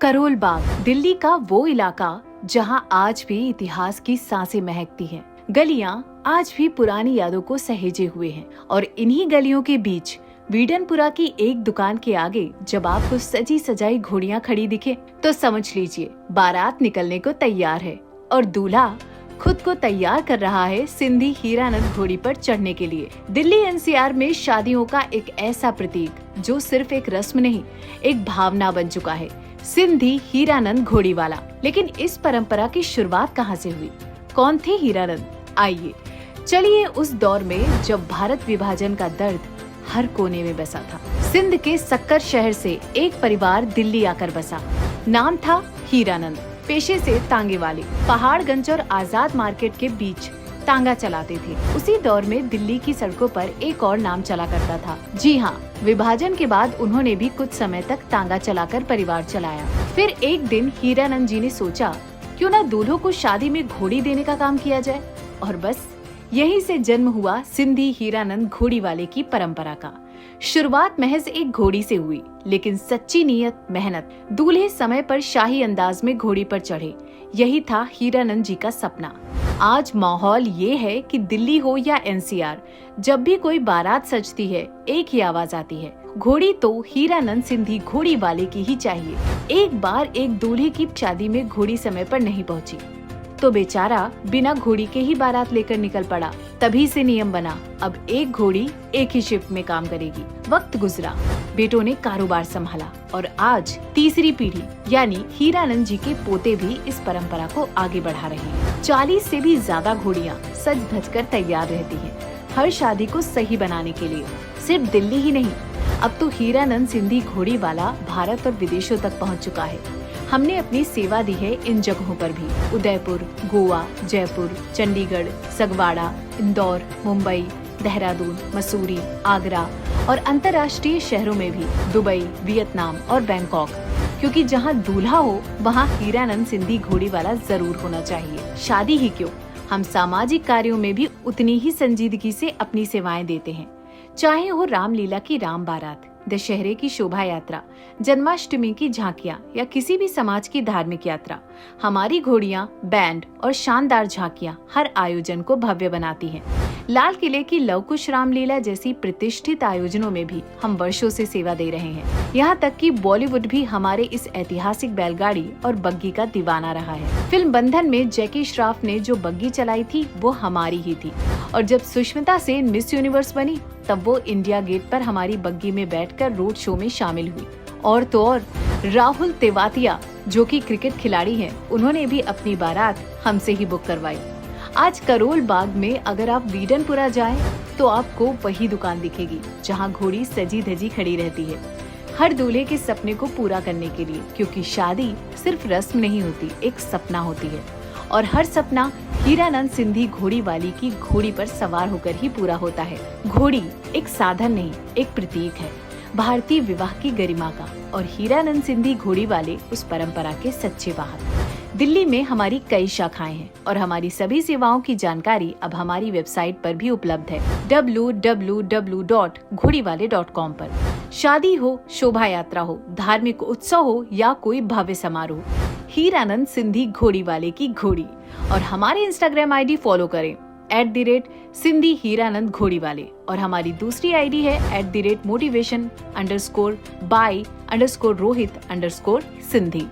करोल बाग दिल्ली का वो इलाका जहां आज भी इतिहास की सांसें महकती हैं। गलियां आज भी पुरानी यादों को सहेजे हुए हैं और इन्हीं गलियों के बीच वीडनपुरा की एक दुकान के आगे जब आपको सजी सजाई घोड़ियां खड़ी दिखे तो समझ लीजिए बारात निकलने को तैयार है और दूल्हा खुद को तैयार कर रहा है सिंधी हीरानंद घोड़ी पर चढ़ने के लिए। दिल्ली एनसीआर में शादियों का एक ऐसा प्रतीक जो सिर्फ एक रस्म नहीं, एक भावना बन चुका है, सिंधी हीरानंद घोड़ी वाला। लेकिन इस परंपरा की शुरुआत कहां से हुई? कौन थे हीरानंद? आइए चलिए उस दौर में जब भारत विभाजन का दर्द हर कोने में बसा था। सिंध के सक्कर शहर से एक परिवार दिल्ली आकर बसा। नाम था हीरानंद। पेशे से तांगे वाले, पहाड़गंज और आजाद मार्केट के बीच तांगा चलाते थे। उसी दौर में दिल्ली की सड़कों पर एक और नाम चला करता था। जी हाँ, विभाजन के बाद उन्होंने भी कुछ समय तक तांगा चलाकर परिवार चलाया। फिर एक दिन हीरानंद जी ने सोचा क्यों न दूल्हों को शादी में घोड़ी देने का काम किया जाए, और बस यहीं से जन्म हुआ सिंधी हीरानंद घोड़ी वाले की परंपरा का। शुरुआत महज एक घोड़ी से हुई, लेकिन सच्ची नीयत, मेहनत, दूल्हे समय पर शाही अंदाज में घोड़ी पर चढ़े, यही था हीरानंद जी का सपना। आज माहौल ये है कि दिल्ली हो या एनसीआर, जब भी कोई बारात सजती है एक ही आवाज आती है, घोड़ी तो हीरानंद सिंधी घोड़ी वाले की ही चाहिए। एक बार एक दूल्हे की शादी में घोड़ी समय पर नहीं पहुंची तो बेचारा बिना घोड़ी के ही बारात लेकर निकल पड़ा। तभी से नियम बना, अब एक घोड़ी एक ही शिफ्ट में काम करेगी। वक्त गुजरा, बेटों ने कारोबार संभाला और आज तीसरी पीढ़ी यानी हीरानंद जी के पोते भी इस परंपरा को आगे बढ़ा रहे हैं। 40 से भी ज्यादा घोड़ियां सज धज कर तैयार रहती हैं, हर शादी को सही बनाने के लिए। सिर्फ दिल्ली ही नहीं, अब तो हीरानंद सिंधी घोड़ी वाला भारत और विदेशों तक पहुँच चुका है। हमने अपनी सेवा दी है इन जगहों पर भी, उदयपुर, गोवा, जयपुर, चंडीगढ़, सगवाड़ा, इंदौर, मुंबई, देहरादून, मसूरी, आगरा और अंतर्राष्ट्रीय शहरों में भी, दुबई, वियतनाम और बैंकॉक, क्योंकि जहां दूल्हा हो वहां हीरानंद सिंधी घोड़ी वाला जरूर होना चाहिए। शादी ही क्यों, हम सामाजिक कार्यों में भी उतनी ही संजीदगी से अपनी सेवाएं देते हैं। चाहे हो रामलीला की राम बारात, दशहरे की शोभा यात्रा, जन्माष्टमी की झांकियां या किसी भी समाज की धार्मिक यात्रा, हमारी घोड़ियां, बैंड और शानदार झांकियां हर आयोजन को भव्य बनाती हैं। लाल किले की लव कुश रामलीला जैसी प्रतिष्ठित आयोजनों में भी हम वर्षों से सेवा दे रहे हैं। यहाँ तक कि बॉलीवुड भी हमारे इस ऐतिहासिक बैलगाड़ी और बग्गी का दीवाना रहा है। फिल्म बंधन में जैकी श्रॉफ ने जो बग्गी चलाई थी वो हमारी ही थी, और जब सुष्मिता सेन मिस यूनिवर्स बनी तब वो इंडिया गेट पर हमारी बग्गी में बैठकर रोड शो में शामिल हुई। और तो और राहुल तेवातिया जो कि क्रिकेट खिलाड़ी हैं, उन्होंने भी अपनी बारात हमसे ही बुक करवाई। आज करोल बाग में अगर आप वीडनपुरा जाएं तो आपको वही दुकान दिखेगी जहां घोड़ी सजी धजी खड़ी रहती है, हर दूल्हे के सपने को पूरा करने के लिए, क्योंकि शादी सिर्फ रस्म नहीं होती, एक सपना होती है। और हर सपना हीरानंद सिंधी घोड़ी वाली की घोड़ी पर सवार होकर ही पूरा होता है। घोड़ी एक साधन नहीं, एक प्रतीक है भारतीय विवाह की गरिमा का, और हीरानंद सिंधी घोड़ी वाले उस परंपरा के सच्चे वाहक। दिल्ली में हमारी कई शाखाएं हैं और हमारी सभी सेवाओं की जानकारी अब हमारी वेबसाइट पर भी उपलब्ध है www.घोड़ीवाले.com पर। शादी हो, शोभा यात्रा हो, धार्मिक उत्सव हो या कोई भव्य समारोह, हीरानंद सिंधी घोड़ी वाले की घोड़ी। और हमारे इंस्टाग्राम आईडी फॉलो करें @सिंधी हीरानंद घोड़ी वाले, और हमारी दूसरी आईडी है @motivation_by_rohit_सिंधी।